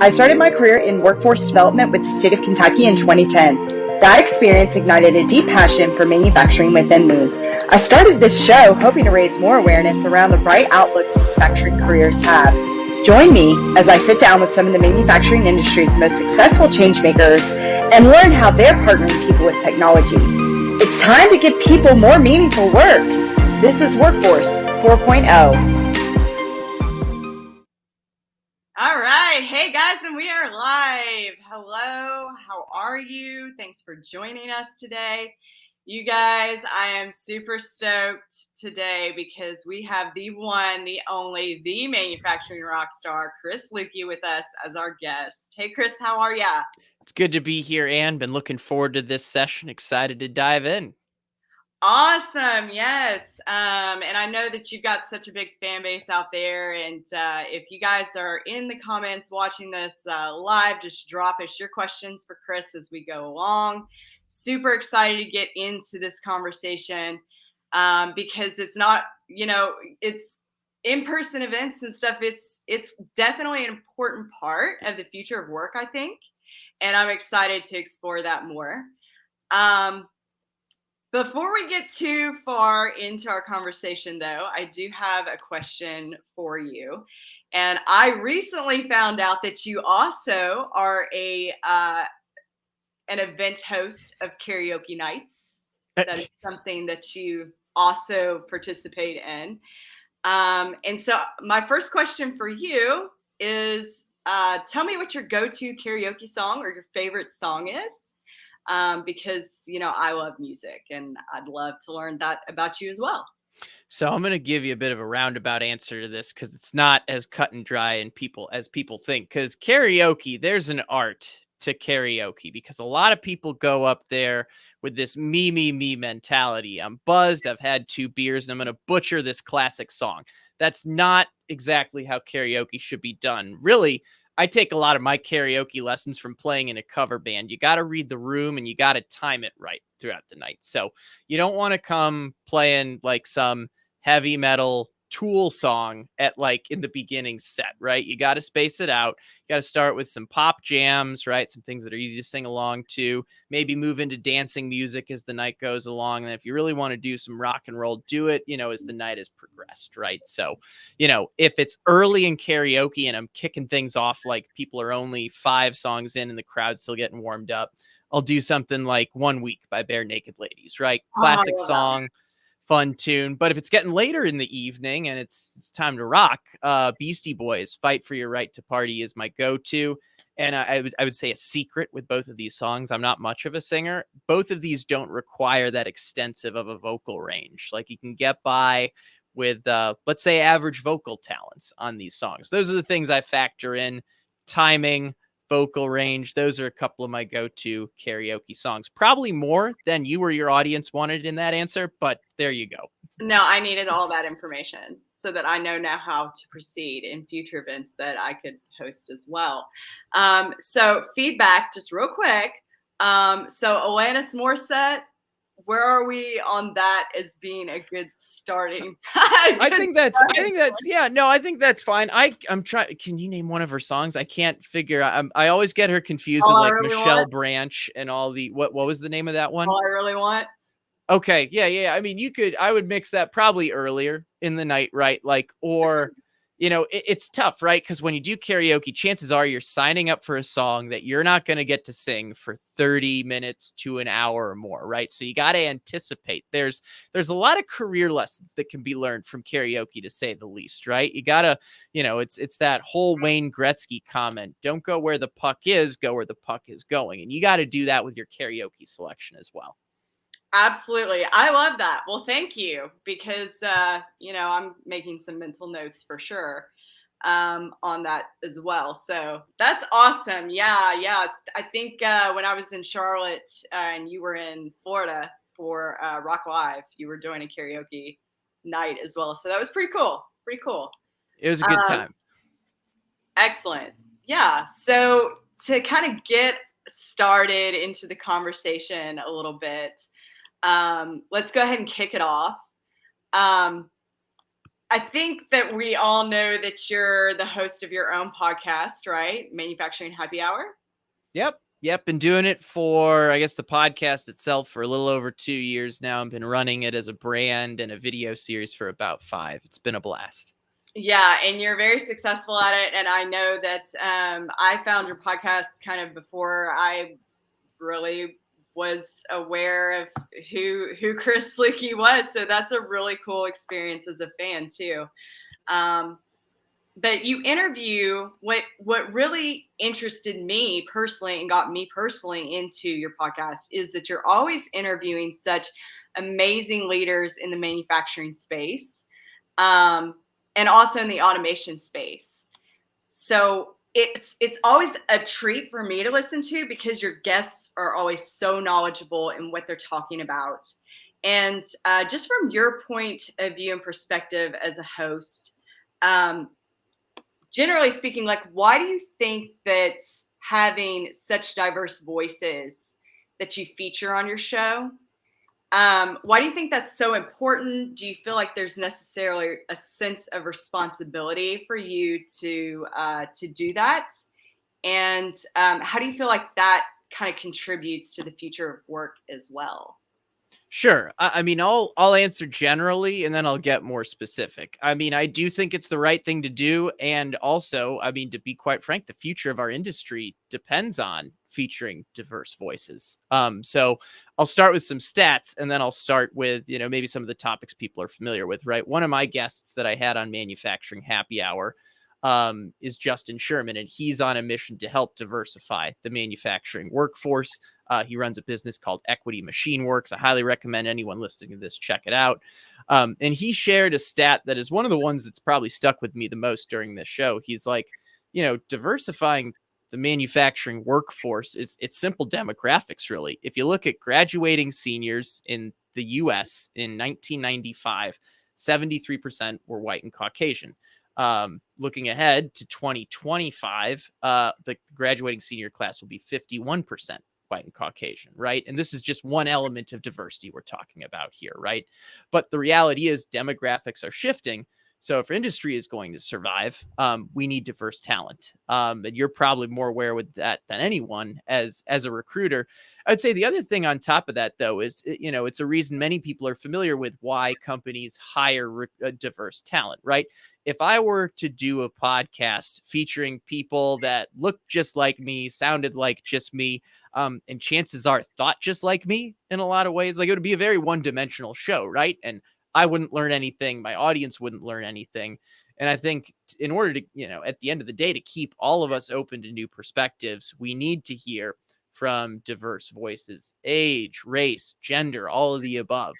I started my career in workforce development with the state of Kentucky in 2010. That experience ignited a deep passion for manufacturing within me. I started this show hoping to raise more awareness around the bright outlook manufacturing careers have. Join me as I sit down with some of the manufacturing industry's most successful changemakers and learn how they're partnering people with technology. It's time to give people more meaningful work. This is Workforce 4.0. All right. Hey, guys, and we are live. Hello. How are you? Thanks for joining us today. You guys, I am super stoked today because we have the one, the only, the manufacturing rock star, Chris Luecke, with us as our guest. Hey, Chris, how are ya? It's good to be here, Ann. Been looking forward to this session. Excited to dive in. Awesome. Yes. And I know that you've got such a big fan base out there. And if you guys are in the comments watching this live, just drop us your questions for Chris as we go along. Super excited to get into this conversation because it's not, it's in-person events and stuff. It's definitely an important part of the future of work, I think. And I'm excited to explore that more. Before we get too far into our conversation, though, I do have a question for you. And I recently found out that you also are an event host of karaoke nights. That is something that you also participate in. And so my first question for you is, tell me what your go-to karaoke song or your favorite song is. Because, I love music and I'd love to learn that about you as well. So I'm going to give you a bit of a roundabout answer to this because it's not as cut and dry and as people think. Because karaoke, there's an art to karaoke because a lot of people go up there with this me mentality. I'm buzzed. I've had 2 beers and I'm going to butcher this classic song. That's not exactly how karaoke should be done. Really, I take a lot of my karaoke lessons from playing in a cover band. You got to read the room and you got to time it right throughout the night. So you don't want to come playing like some heavy metal Tool song at in the beginning set, right? You got to space it out. You got to start with some pop jams, right? Some things that are easy to sing along to, maybe move into dancing music as the night goes along. And if you really want to do some rock and roll, do it, as the night has progressed, right? So, if it's early in karaoke and I'm kicking things off, like people are only 5 songs in and the crowd's still getting warmed up, I'll do something like One Week by Bare Naked Ladies, right? Classic song. Fun tune. But if it's getting later in the evening and it's time to rock, Beastie Boys, Fight for Your Right to Party is my go-to. And I would say a secret with both of these songs. I'm not much of a singer. Both of these don't require that extensive of a vocal range. Like you can get by with, let's say, average vocal talents on these songs. Those are the things I factor in. Timing, vocal range. Those are a couple of my go-to karaoke songs. Probably more than you or your audience wanted in that answer, but there you go. No, I needed all that information so that I know now how to proceed in future events that I could host as well. So feedback, just real quick. So Alanis Morissette, where are we on that as being a good starting? I think that's fine. I'm trying. Can you name one of her songs? I can't figure out. I always get her confused with Michelle Branch and all the, what was the name of that one? All I Really Want. Okay. Yeah. I mean, I would mix that probably earlier in the night, right? It's tough, right? Because when you do karaoke, chances are you're signing up for a song that you're not going to get to sing for 30 minutes to an hour or more, right? So you got to anticipate. There's a lot of career lessons that can be learned from karaoke, to say the least, right? You got to, it's that whole Wayne Gretzky comment, don't go where the puck is, go where the puck is going. And you got to do that with your karaoke selection as well. Absolutely. I love that. Well, thank you, because, I'm making some mental notes for sure on that as well. So that's awesome. Yeah. I think when I was in Charlotte and you were in Florida for Rock Live, you were doing a karaoke night as well. So that was pretty cool. It was a good time. Excellent. Yeah. So to kind of get started into the conversation a little bit, let's go ahead and kick it off. I think that we all know that you're the host of your own podcast, right? Manufacturing Happy Hour. Yep. Been doing it for, I guess, the podcast itself for a little over 2 years now. I've been running it as a brand and a video series for about 5. It's been a blast. Yeah, and you're very successful at it. And I know that I found your podcast kind of before I really was aware of who Chris Luecke was. So that's a really cool experience as a fan too. But you interview what really interested me personally and got me personally into your podcast is that you're always interviewing such amazing leaders in the manufacturing space, and also in the automation space. So it's always a treat for me to listen to because your guests are always so knowledgeable in what they're talking about. And just from your point of view and perspective as a host, generally speaking, like, why do you think that having such diverse voices that you feature on your show, why do you think that's so important? Do you feel like there's necessarily a sense of responsibility for you to do that? And how do you feel like that kind of contributes to the future of work as well? Sure. I mean, I'll answer generally and then I'll get more specific. I mean, I do think it's the right thing to do. And also, I mean, to be quite frank, the future of our industry depends on featuring diverse voices. So I'll start with some stats and then I'll start with, maybe some of the topics people are familiar with, right? One of my guests that I had on Manufacturing Happy Hour is Justin Sherman, and he's on a mission to help diversify the manufacturing workforce. He runs a business called Equity Machine Works. I highly recommend anyone listening to this check it out. And he shared a stat that is one of the ones that's probably stuck with me the most during this show. He's like, diversifying the manufacturing workforce it's simple demographics, really. If you look at graduating seniors in the U.S. in 1995, 73% were white and Caucasian. Looking ahead to 2025, the graduating senior class will be 51% white and Caucasian, right? And this is just one element of diversity we're talking about here, right? But the reality is demographics are shifting. So if industry is going to survive, we need diverse talent. And you're probably more aware with that than anyone as a recruiter. I'd say the other thing on top of that, though, is, it's a reason many people are familiar with why companies hire diverse talent, right? If I were to do a podcast featuring people that looked just like me, sounded like just me, and chances are thought just like me in a lot of ways, like, it would be a very one-dimensional show, right? And I wouldn't learn anything. My audience wouldn't learn anything. And I think in order to, at the end of the day, to keep all of us open to new perspectives, we need to hear from diverse voices, age, race, gender, all of the above,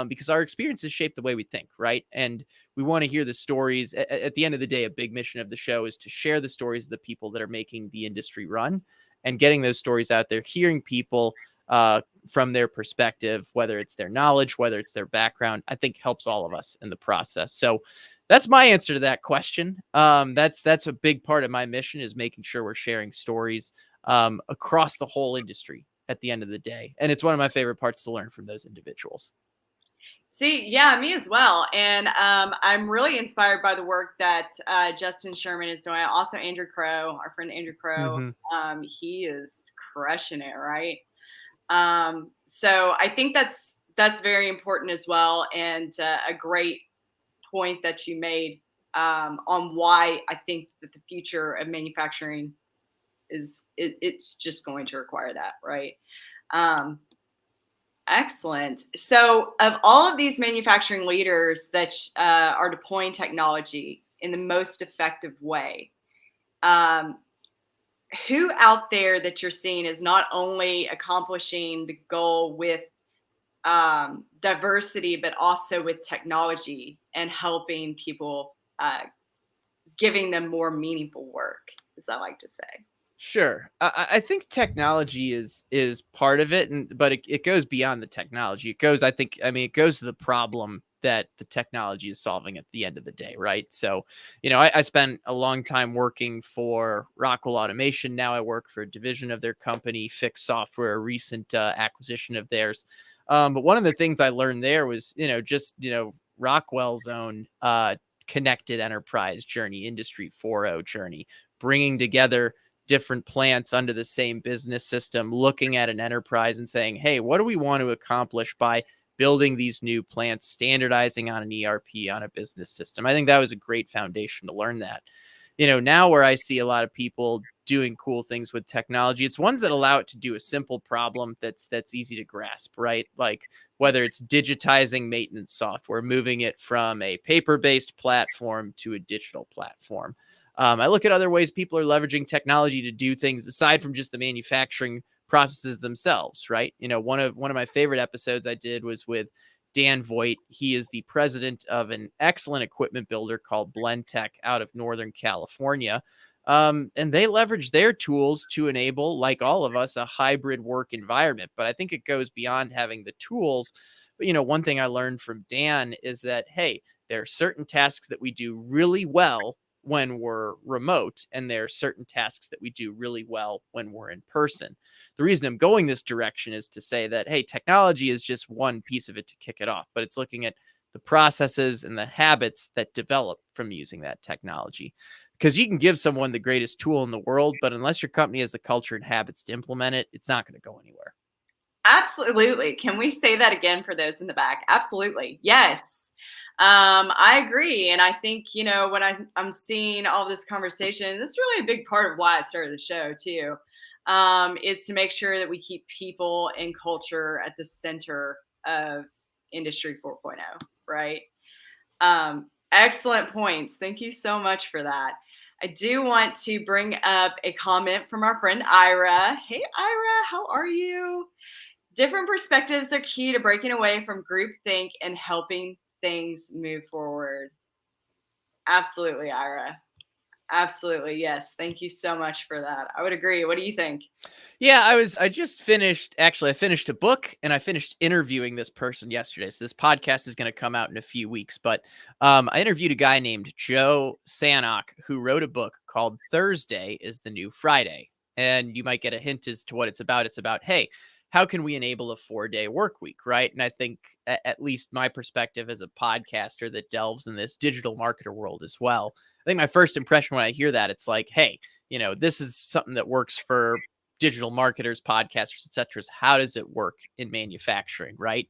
because our experiences shape the way we think, right? And we want to hear the stories. At the end of the day, a big mission of the show is to share the stories of the people that are making the industry run and getting those stories out there, hearing people from their perspective, whether it's their knowledge, whether it's their background, I think helps all of us in the process. So that's my answer to that question. That's a big part of my mission, is making sure we're sharing stories across the whole industry at the end of the day. And it's one of my favorite parts to learn from those individuals. See, yeah, me as well. And I'm really inspired by the work that Justin Sherman is doing. Also, Andrew Crow, our friend Andrew Crow, he is crushing it, right? So I think that's very important as well, and a great point that you made on why I think that the future of manufacturing it's just going to require that, right? Excellent. So, of all of these manufacturing leaders that are deploying technology in the most effective way, who out there that you're seeing is not only accomplishing the goal with diversity, but also with technology and helping people, giving them more meaningful work, as I like to say? Sure. I think technology is part of it, but it goes beyond the technology. It goes to the problem that the technology is solving at the end of the day, right? So, I spent a long time working for Rockwell Automation. Now I work for a division of their company, Fix Software, a recent acquisition of theirs. But one of the things I learned there was, Rockwell's own connected enterprise journey, Industry 4.0 journey, bringing together different plants under the same business system, looking at an enterprise and saying, hey, what do we want to accomplish by building these new plants, standardizing on an ERP, on a business system? I think that was a great foundation to learn that. Now where I see a lot of people doing cool things with technology, it's ones that allow it to do a simple problem that's easy to grasp, right? Like whether it's digitizing maintenance software, moving it from a paper-based platform to a digital platform. I look at other ways people are leveraging technology to do things aside from just the manufacturing processes themselves, right? One of my favorite episodes I did was with Ann Wyatt. He is the president of an excellent equipment builder called Blendtec out of Northern California. And they leverage their tools to enable, like all of us, a hybrid work environment. But I think it goes beyond having the tools. But, one thing I learned from Dan is that, hey, there are certain tasks that we do really well when we're remote, and there are certain tasks that we do really well when we're in person. The reason I'm going this direction is to say that, hey, technology is just one piece of it to kick it off, but it's looking at the processes and the habits that develop from using that technology. Because you can give someone the greatest tool in the world, but unless your company has the culture and habits to implement it, it's not going to go anywhere. Absolutely. Can we say that again for those in the back? Absolutely. Yes. I agree. And I think, when I'm seeing all this conversation, this is really a big part of why I started the show too, is to make sure that we keep people and culture at the center of Industry 4.0, right? Excellent points. Thank you so much for that. I do want to bring up a comment from our friend Ira. Hey, Ira, how are you? Different perspectives are key to breaking away from groupthink and helping things move forward. Absolutely, Ira. Absolutely. Yes. Thank you so much for that. I would agree. What do you think? Yeah, I finished a book, and I finished interviewing this person yesterday. So this podcast is going to come out in a few weeks, but I interviewed a guy named Joe Sanok who wrote a book called Thursday is the New Friday. And you might get a hint as to what it's about. It's about, hey, how can we enable a 4-day work week, right? And I think at least my perspective as a podcaster that delves in this digital marketer world as well, I think my first impression when I hear that, it's like, hey, this is something that works for digital marketers, podcasters, et cetera. How does it work in manufacturing, right?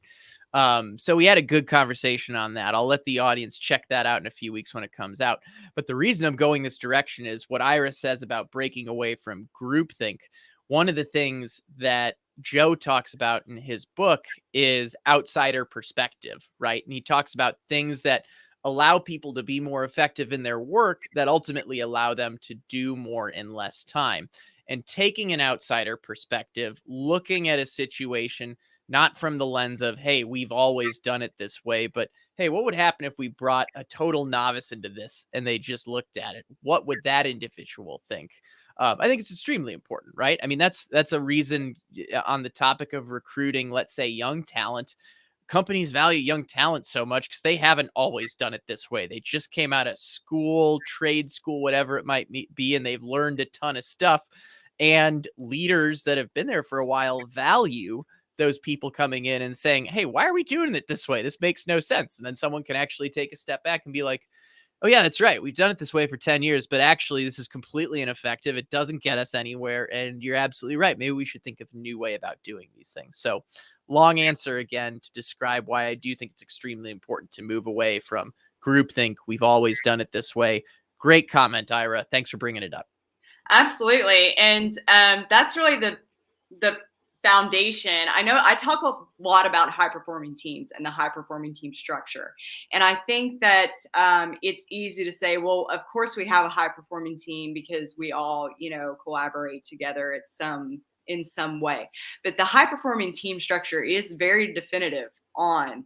So we had a good conversation on that. I'll let the audience check that out in a few weeks when it comes out. But the reason I'm going this direction is what Ira says about breaking away from groupthink. One of the things that Joe talks about in his book is outsider perspective, right? And he talks about things that allow people to be more effective in their work that ultimately allow them to do more in less time. And taking an outsider perspective, looking at a situation, not from the lens of, hey, we've always done it this way, but hey, what would happen if we brought a total novice into this and they just looked at it? What would that individual think? I think it's extremely important, right? I mean, that's a reason on the topic of recruiting, let's say young talent. Companies value young talent so much because they haven't always done it this way. They just came out of school, trade school, whatever it might be, and they've learned a ton of stuff. And leaders that have been there for a while value those people coming in and saying, hey, why are we doing it this way? This makes no sense. And then someone can actually take a step back and be like, oh, yeah, that's right. We've done it this way for 10 years, but actually this is completely ineffective. It doesn't get us anywhere. And you're absolutely right. Maybe we should think of a new way about doing these things. So long answer again to describe why I do think it's extremely important to move away from groupthink. We've always done it this way. Great comment, Ira. Thanks for bringing it up. Absolutely. And that's really the foundation. I know I talk a lot about high performing teams and the high performing team structure. And I think that it's easy to say, well, of course we have a high performing team because we all, collaborate together in some way. But the high performing team structure is very definitive on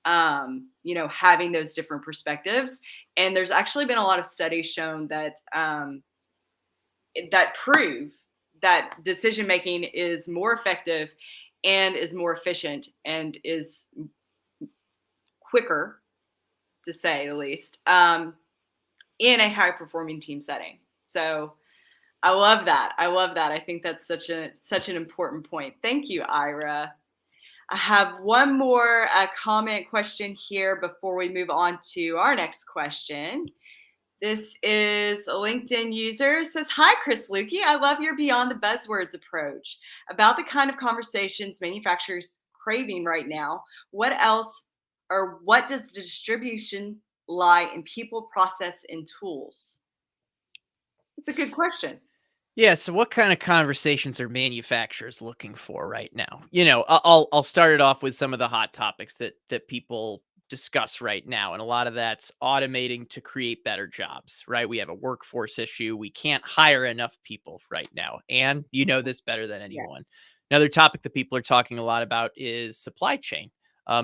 having those different perspectives. And there's actually been a lot of studies shown that that prove that decision making is more effective and is more efficient and is quicker, to say the least, in a high performing team setting. So I love that. I think that's such an important point. Thank you, Ira. I have one more comment question here before we move on to our next question. This is a LinkedIn user. It says, "Hi, Chris Luecke. I love your Beyond the Buzzwords approach about the kind of conversations manufacturers craving right now. What else, or what does the distribution lie in people, process, and tools?" It's a good question. Yeah, so what kind of conversations are manufacturers looking for right now? I'll start it off with some of the hot topics that people discuss right now, and a lot of that's automating to create better jobs, right? We have a workforce issue. We can't hire enough people right now, and you know this better than anyone. Yes. Another topic that people are talking a lot about is supply chain.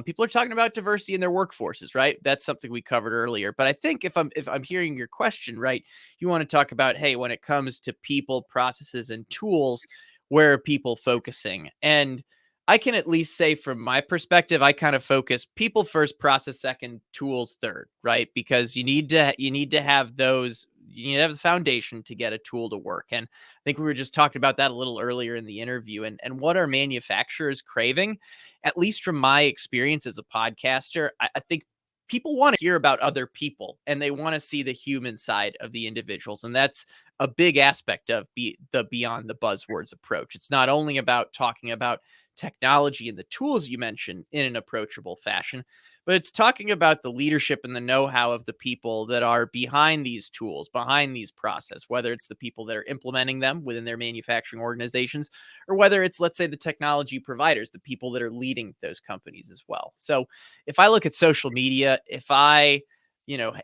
People are talking about diversity in their workforces, right? That's something we covered earlier. But I think if I'm hearing your question right, you want to talk about, hey, when it comes to people, processes, and tools, where are people focusing? And I can at least say from my perspective, I kind of focus people first, process second, tools third, right? Because you need to have those, you need to have the foundation to get a tool to work. And I think we were just talking about that a little earlier in the interview. And what are manufacturers craving? At least from my experience as a podcaster, I think people want to hear about other people and they want to see the human side of the individuals. And that's a big aspect of the Beyond the Buzzwords approach. It's not only about talking about technology and the tools you mentioned in an approachable fashion, but it's talking about the leadership and the know-how of the people that are behind these tools, behind these process, whether it's the people that are implementing them within their manufacturing organizations, or whether it's, let's say, the technology providers, the people that are leading those companies as well. So if I look at social media, if I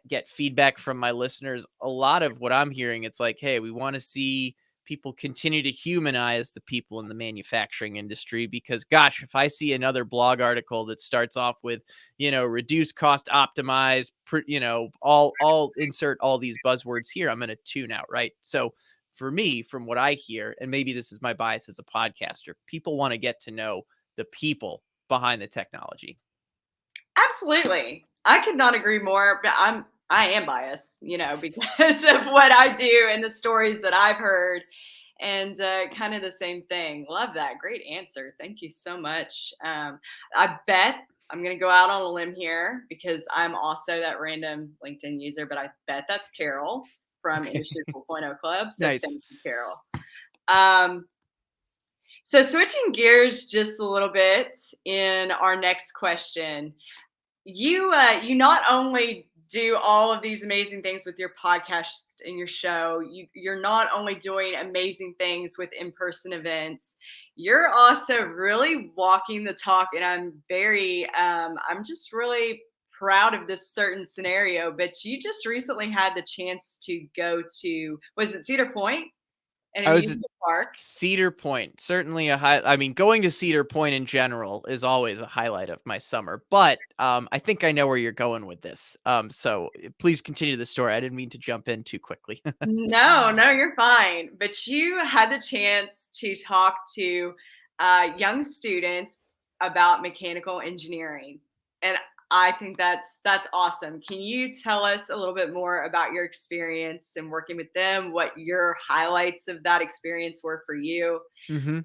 get feedback from my listeners, a lot of what I'm hearing, it's like, hey, we want to see people continue to humanize the people in the manufacturing industry, because gosh, if I see another blog article that starts off with, reduce cost, optimize, all insert all these buzzwords here, I'm going to tune out, right? So for me, from what I hear, and maybe this is my bias as a podcaster, people want to get to know the people behind the technology. Absolutely. I could not agree more, but I am biased, because of what I do and the stories that I've heard, and kind of the same thing. Love that. Great answer. Thank you so much. I bet I'm going to go out on a limb here because I'm also that random LinkedIn user, but I bet that's Carol from Okay. Industry 4.0 Club. So Nice. thank you, Carol. So switching gears just a little bit in our next question, you not only do all of these amazing things with your podcast and your show, you're not only doing amazing things with in-person events, you're also really walking the talk. And I'm just really proud of this certain scenario. But you just recently had the chance to go to, was it Cedar Point, an I was at amusement park? Cedar Point. Certainly I mean, going to Cedar Point in general is always a highlight of my summer, but I think I know where you're going with this. So please continue the story. I didn't mean to jump in too quickly. No, you're fine. But you had the chance to talk to young students about mechanical engineering, and I think that's awesome. Can you tell us a little bit more about your experience and working with them? What your highlights of that experience were for you? Mhm.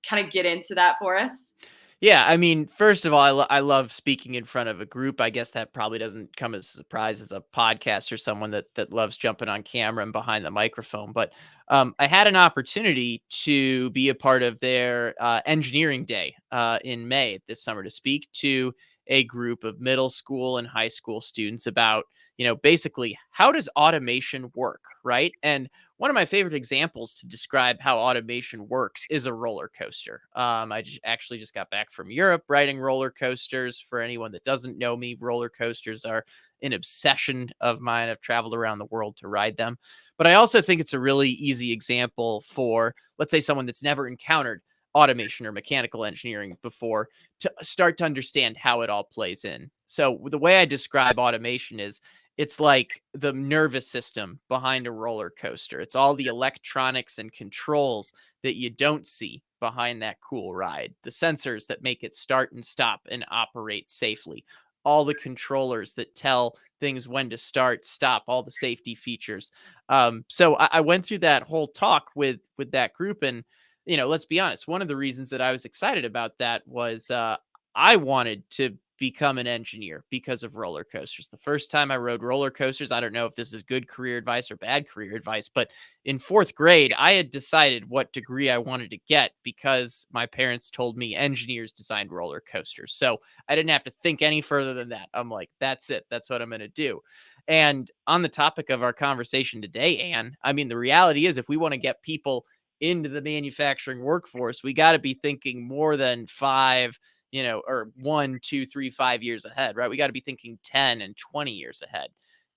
Kind of get into that for us. Yeah, I mean, first of all, I love speaking in front of a group. I guess that probably doesn't come as a surprise as a podcast or someone that loves jumping on camera and behind the microphone. But I had an opportunity to be a part of their engineering day in May this summer to speak to a group of middle school and high school students about, basically how does automation work, right? And one of my favorite examples to describe how automation works is a roller coaster. Actually just got back from Europe riding roller coasters. For anyone that doesn't know me, roller coasters are an obsession of mine. I've traveled around the world to ride them. But I also think it's a really easy example for, let's say, someone that's never encountered automation or mechanical engineering before to start to understand how it all plays in. So the way I describe automation is it's like the nervous system behind a roller coaster. It's all the electronics and controls that you don't see behind that cool ride. The sensors that make it start and stop and operate safely. All the controllers that tell things when to start, stop, all the safety features. So I went through that whole talk with that group, and let's be honest. One of the reasons that I was excited about that was I wanted to become an engineer because of roller coasters. The first time I rode roller coasters, I don't know if this is good career advice or bad career advice, but in 4th grade, I had decided what degree I wanted to get because my parents told me engineers designed roller coasters. So I didn't have to think any further than that. I'm like, that's it. That's what I'm going to do. And on the topic of our conversation today, Ann, I mean, the reality is if we want to get people into the manufacturing workforce, we got to be thinking more than 5, or 1, 2, 3, 5 years ahead, right? We got to be thinking 10 and 20 years ahead.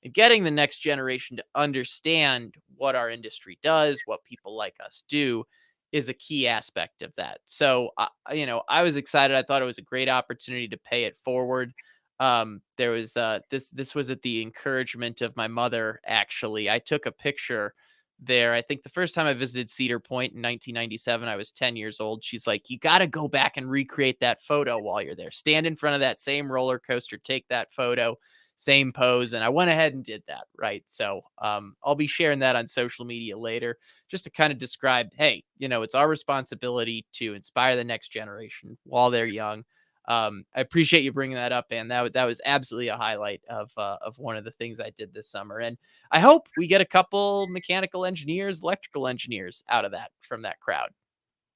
And getting the next generation to understand what our industry does, what people like us do, is a key aspect of that. So, I was excited. I thought it was a great opportunity to pay it forward. There was this was at the encouragement of my mother. Actually, I took a picture there. I think the first time I visited Cedar Point in 1997, I was 10 years old. She's like, you got to go back and recreate that photo while you're there. Stand in front of that same roller coaster, take that photo, same pose. And I went ahead and did that. Right. So I'll be sharing that on social media later just to kind of describe, hey, it's our responsibility to inspire the next generation while they're young. I appreciate you bringing that up, and that was absolutely a highlight of one of the things I did this summer. And I hope we get a couple mechanical engineers, electrical engineers out of that from that crowd.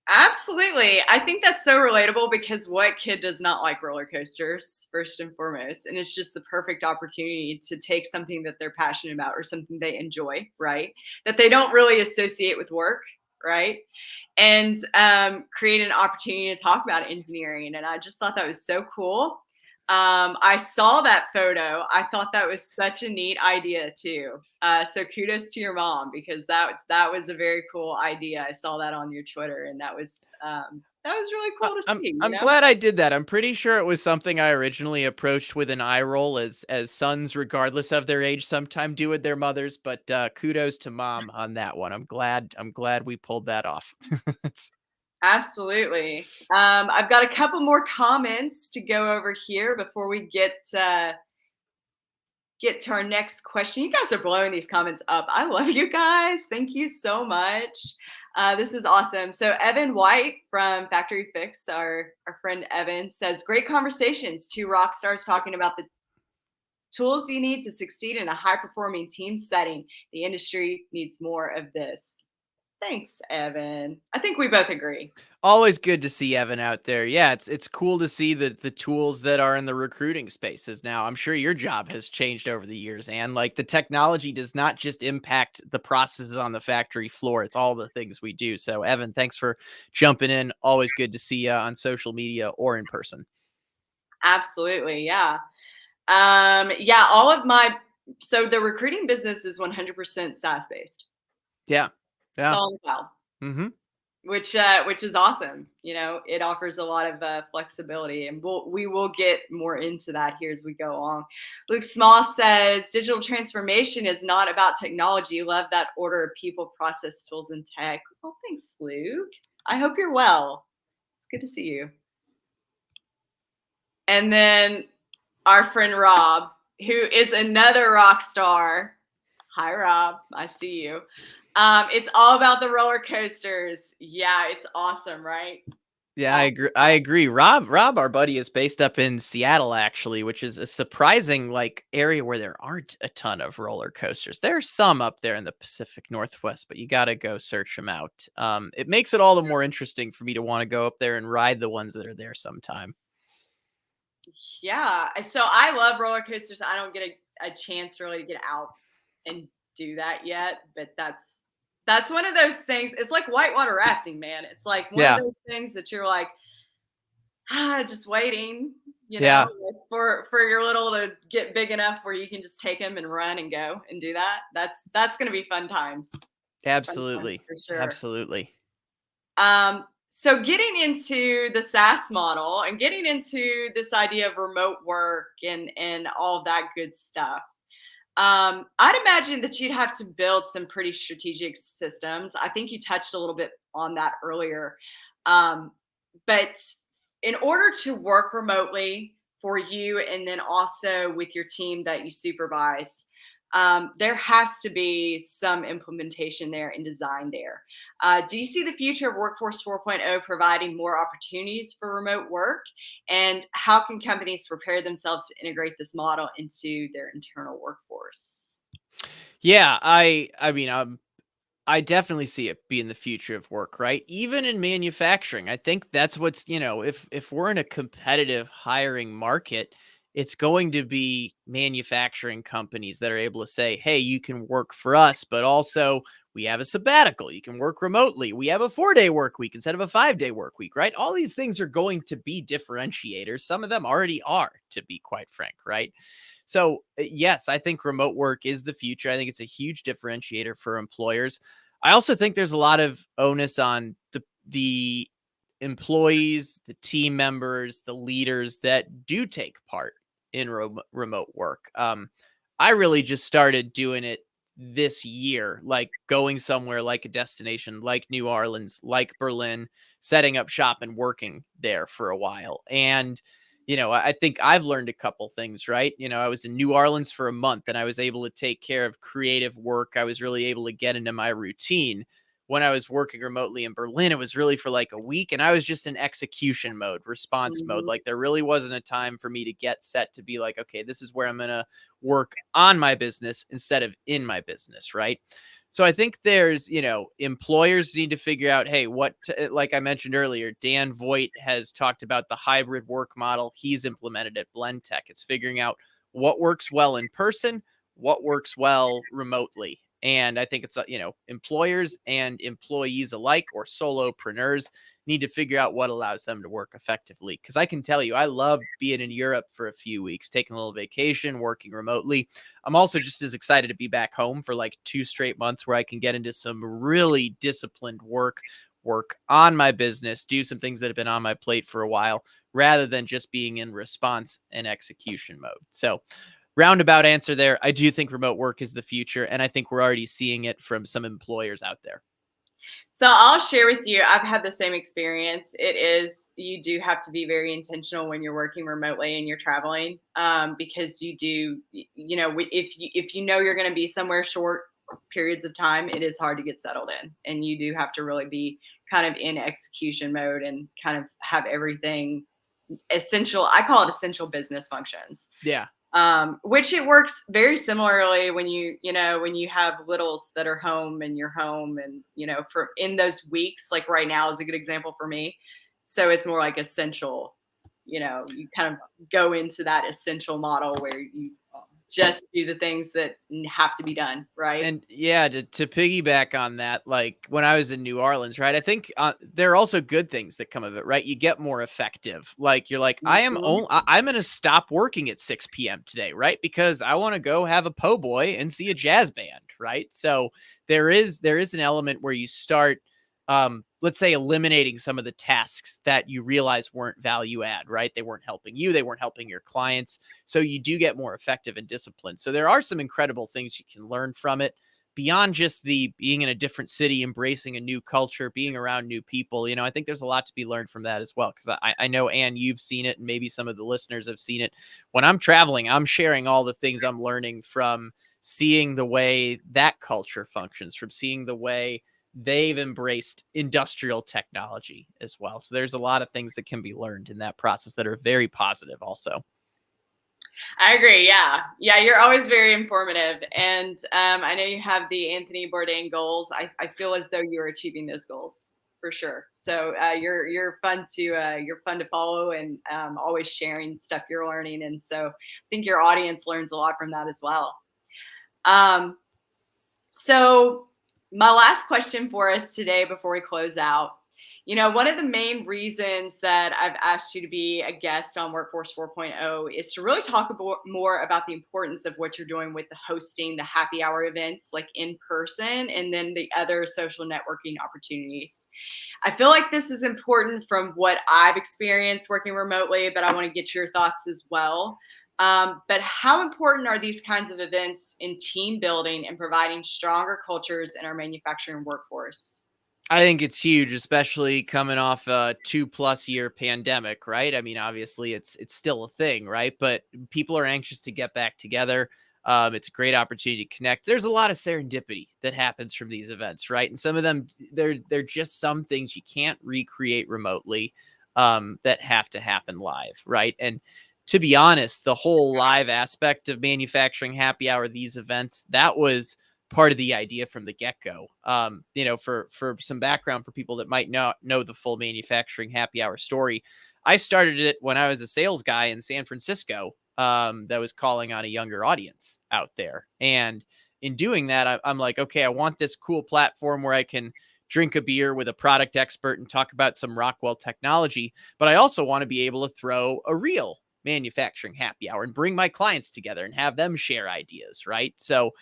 Absolutely. I think that's so relatable because what kid does not like roller coasters, first and foremost? And it's just the perfect opportunity to take something that they're passionate about or something they enjoy, right? That they don't really associate with work, right? And create an opportunity to talk about engineering. And I just thought that was so cool. I saw that photo. I thought that was such a neat idea too. So kudos to your mom because that was a very cool idea. I saw that on your Twitter, and that was really cool to I'm see. I'm glad I did that. I'm pretty sure it was something I originally approached with an eye roll, as sons, regardless of their age, sometime do with their mothers. But kudos to mom on that one. I'm glad we pulled that off. Absolutely. I've got a couple more comments to go over here before we get to our next question. You guys are blowing these comments up. I love you guys. Thank you so much. This is awesome. So Evan White from Factory Fix, our friend Evan, says, great conversations. 2 rock stars talking about the tools you need to succeed in a high-performing team setting. The industry needs more of this. Thanks, Evan. I think we both agree. Always good to see Evan out there. Yeah, it's cool to see the tools that are in the recruiting spaces now. I'm sure your job has changed over the years, and like the technology does not just impact the processes on the factory floor; it's all the things we do. So, Evan, thanks for jumping in. Always good to see you on social media or in person. Absolutely, yeah. Yeah, all of my so the recruiting business is 100% SaaS based. Yeah, It's yeah. all in the cloud, Mm-hmm. which is awesome. It offers a lot of flexibility, and we will get more into that here as we go along. Luke Small says digital transformation is not about technology. Love that order of people, process, tools, and tech. Well, thanks, Luke. I hope you're well. It's good to see you. And then our friend Rob, who is another rock star. Hi, Rob. I see you. It's all about the roller coasters. Yeah, it's awesome, right? Yeah, I Awesome. agree. I agree. Rob, our buddy, is based up in Seattle, actually, which is a surprising area where there aren't a ton of roller coasters. There's some up there in the Pacific Northwest, but you got to go search them out. It makes it all the more interesting for me to want to go up there and ride the ones that are there sometime. Yeah. So I love roller coasters. I don't get a chance really to get out and do that yet, but that's one of those things. It's like whitewater rafting, man. It's like one of Yeah, those things that you're like, just waiting, yeah, like for your little to get big enough where you can just take them and run and go and do that. That's going to be fun times. Fun times absolutely, for sure. absolutely. So getting into the SaaS model and getting into this idea of remote work and all of that good stuff. I'd imagine that you'd have to build some pretty strategic systems. I think you touched a little bit on that earlier. But in order to work remotely for you and then also with your team that you supervise, there has to be some implementation there and design there. Do you see the future of Workforce 4.0 providing more opportunities for remote work? And how can companies prepare themselves to integrate this model into their internal workforce? Yeah, I mean, I definitely see it being the future of work, right? Even in manufacturing. I think that's what's, if we're in a competitive hiring market, it's going to be manufacturing companies that are able to say, "Hey, you can work for us, but also we have a sabbatical. You can work remotely. We have a 4-day work week instead of a 5-day work week," right? All these things are going to be differentiators. Some of them already are, to be quite frank, right? So, yes, I think remote work is the future. I think it's a huge differentiator for employers. I also think there's a lot of onus on the employees, the team members, the leaders that do take part in remote work. I really just started doing it this year, like going somewhere like a destination like New Orleans, like Berlin, setting up shop and working there for a while. And I think I've learned a couple things, right? I was in New Orleans for a month and I was able to take care of creative work. I was really able to get into my routine. When I was working remotely in Berlin, it was really for like a week and I was just in execution mode, response mode. Mhm. Like there really wasn't a time for me to get set to be like, okay, this is where I'm going to work on my business instead of in my business, right? So I think there's, employers need to figure out, hey, like I mentioned earlier, Dan Voigt has talked about the hybrid work model he's implemented at Blend Tech. It's figuring out what works well in person, what works well remotely. And I think it's, employers and employees alike or solopreneurs need to figure out what allows them to work effectively. Because I can tell you, I loved being in Europe for a few weeks, taking a little vacation, working remotely. I'm also just as excited to be back home for like 2 straight months where I can get into some really disciplined work on my business, do some things that have been on my plate for a while, rather than just being in response and execution mode. So, roundabout answer there. I do think remote work is the future, and I think we're already seeing it from some employers out there. So I'll share with you, I've had the same experience. You do have to be very intentional when you're working remotely and you're traveling, because if you know you're going to be somewhere short periods of time, it is hard to get settled in, and you do have to really be kind of in execution mode and kind of have everything essential. I call it essential business functions, Yeah. which it works very similarly when when you have littles that are home and you're home, and for in those weeks, like right now is a good example for me. So it's more like essential. You kind of go into that essential model where you just do the things that have to be done, right? And yeah, to piggyback on that, like when I was in New Orleans, right? I think there are also good things that come of it, right? You get more effective. Like you're like, Mhm. I'm going to stop working at 6 p.m. today, right? Because I want to go have a po' boy and see a jazz band, right? So there is an element where you start, let's say, eliminating some of the tasks that you realize weren't value add, right? They weren't helping you, they weren't helping your clients. So you do get more effective and disciplined. So there are some incredible things you can learn from it beyond just the being in a different city, embracing a new culture, being around new people. I think there's a lot to be learned from that as well. Because I know, Ann, you've seen it, and maybe some of the listeners have seen it. When I'm traveling, I'm sharing all the things I'm learning from seeing the way that culture functions, from seeing the way they've embraced industrial technology as well. So there's a lot of things that can be learned in that process that are very positive also. I agree. Yeah. Yeah. You're always very informative. And I know you have the Anthony Bourdain goals. I feel as though you're achieving those goals for sure. So you're fun to follow, and always sharing stuff you're learning. And so I think your audience learns a lot from that as well. Um, so, my last question for us today before we close out. One of the main reasons that I've asked you to be a guest on Workforce 4.0 is to really talk more about the importance of what you're doing with the hosting, the happy hour events, like in person, and then the other social networking opportunities. I feel like this is important from what I've experienced working remotely, but I want to get your thoughts as well. But how important are these kinds of events in team building and providing stronger cultures in our manufacturing workforce? I think it's huge, especially coming off a 2+ year pandemic, right? I mean, obviously it's still a thing, right? But people are anxious to get back together. It's a great opportunity to connect. There's a lot of serendipity that happens from these events, right? And some of them, they're just some things you can't recreate remotely, that have to happen live, right? And to be honest, the whole live aspect of manufacturing happy hour, these events, that was part of the idea from the get-go. For some background for people that might not know the full manufacturing happy hour story, I started it when I was a sales guy in San Francisco, that was calling on a younger audience out there. And in doing that, I'm like, okay, I want this cool platform where I can drink a beer with a product expert and talk about some Rockwell technology, but I also want to be able to throw a real manufacturing happy hour and bring my clients together and have them share ideas, right? So,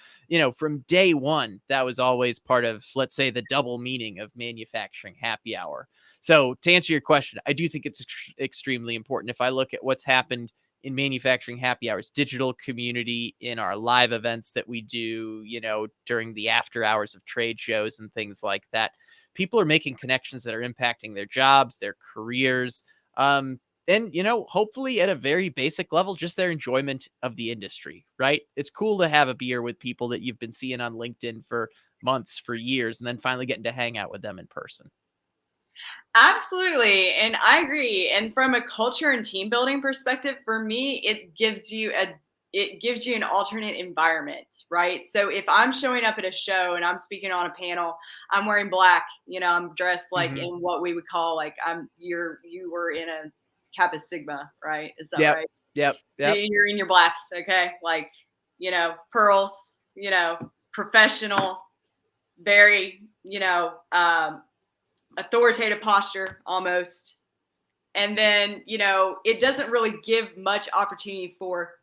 from day one, that was always part of, let's say, the double meaning of manufacturing happy hour. So to answer your question, I do think it's extremely important. If I look at what's happened in manufacturing happy hours, digital community, in our live events that we do, during the after hours of trade shows and things like that, people are making connections that are impacting their jobs, their careers, and, hopefully at a very basic level, just their enjoyment of the industry, right? It's cool to have a beer with people that you've been seeing on LinkedIn for months, for years, and then finally getting to hang out with them in person. Absolutely. And I agree. And from a culture and team building perspective, for me, it gives you an alternate environment, right? So if I'm showing up at a show and I'm speaking on a panel, I'm wearing black, I'm dressed like Mhm. in what we would call like you were in a Kappa Sigma, right? Is that Yep. right? Yep. So Yep. you're in your blacks, okay? Like, pearls, professional, very, authoritative posture almost. And then, it doesn't really give much opportunity for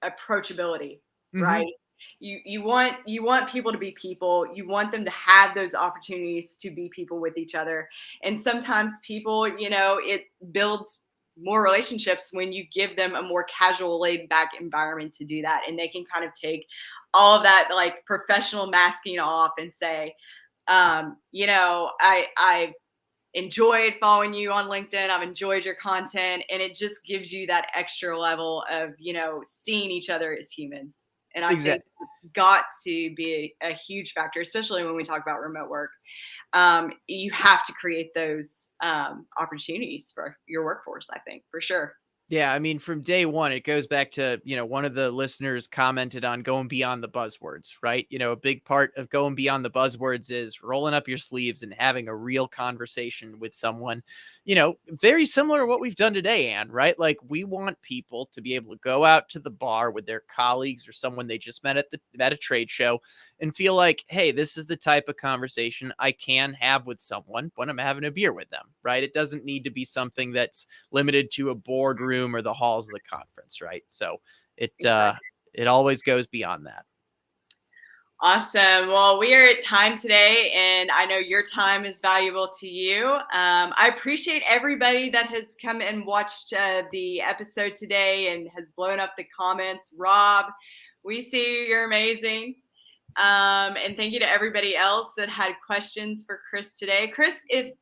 approachability, Mhm. right? You want people to be people. You want them to have those opportunities to be people with each other. And sometimes people, it builds more relationships when you give them a more casual, laid back environment to do that. And they can kind of take all of that like professional masking off and say, I enjoyed following you on LinkedIn. I've enjoyed your content. And it just gives you that extra level of, seeing each other as humans. And I think Exactly. it's got to be a huge factor, especially when we talk about remote work. You have to create those opportunities for your workforce, I think, for sure. Yeah, I mean, from day one, it goes back to, one of the listeners commented on going beyond the buzzwords, right? A big part of going beyond the buzzwords is rolling up your sleeves and having a real conversation with someone, very similar to what we've done today, Ann, right? Like, we want people to be able to go out to the bar with their colleagues or someone they just met at a trade show and feel like, hey, this is the type of conversation I can have with someone when I'm having a beer with them, right? It doesn't need to be something that's limited to a boardroom or the halls of the conference, right? So it uh, Exactly. it always goes beyond that. Awesome. Well, we are at time today, and I know your time is valuable to you. I appreciate everybody that has come and watched the episode today and has blown up the comments. Rob, we see you. You're amazing. And thank you to everybody else that had questions for Chris today. Chris, if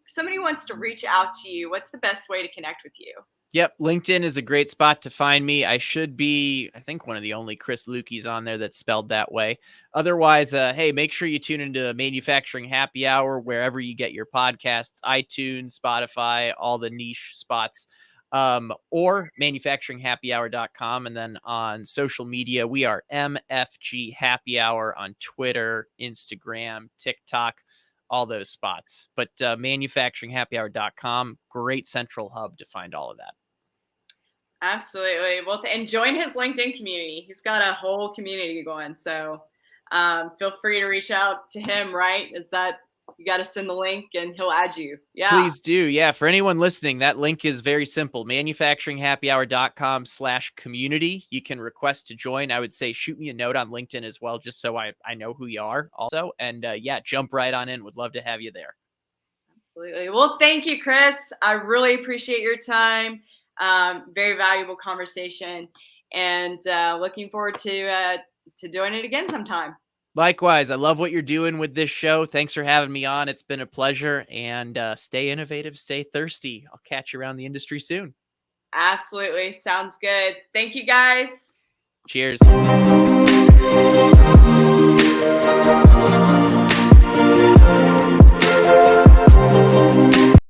somebody wants to reach out to you, what's the best way to connect with you? Yep, LinkedIn is a great spot to find me. I should be, I think, one of the only Chris Lueckes on there that's spelled that way. Otherwise, hey, make sure you tune into Manufacturing Happy Hour wherever you get your podcasts, iTunes, Spotify, all the niche spots, or manufacturinghappyhour.com. And then on social media, we are MFG Happy Hour on Twitter, Instagram, TikTok, all those spots. But manufacturinghappyhour.com, great central hub to find all of that. Absolutely. Well, and join his LinkedIn community. He's got a whole community going. So feel free to reach out to him, right? Is that you got to send the link and he'll add you. Yeah. Please do. Yeah. For anyone listening, that link is very simple. Manufacturinghappyhour.com/community. You can request to join. I would say shoot me a note on LinkedIn as well, just so I know who you are also. And yeah, jump right on in. Would love to have you there. Absolutely. Well, thank you, Chris. I really appreciate your time. Very valuable conversation, and looking forward to doing it again sometime. Likewise, I love what you're doing with this show. Thanks for having me on. It's been a pleasure. And stay innovative, stay thirsty. I'll catch you around the industry soon. Absolutely. Sounds good. Thank you, guys. Cheers.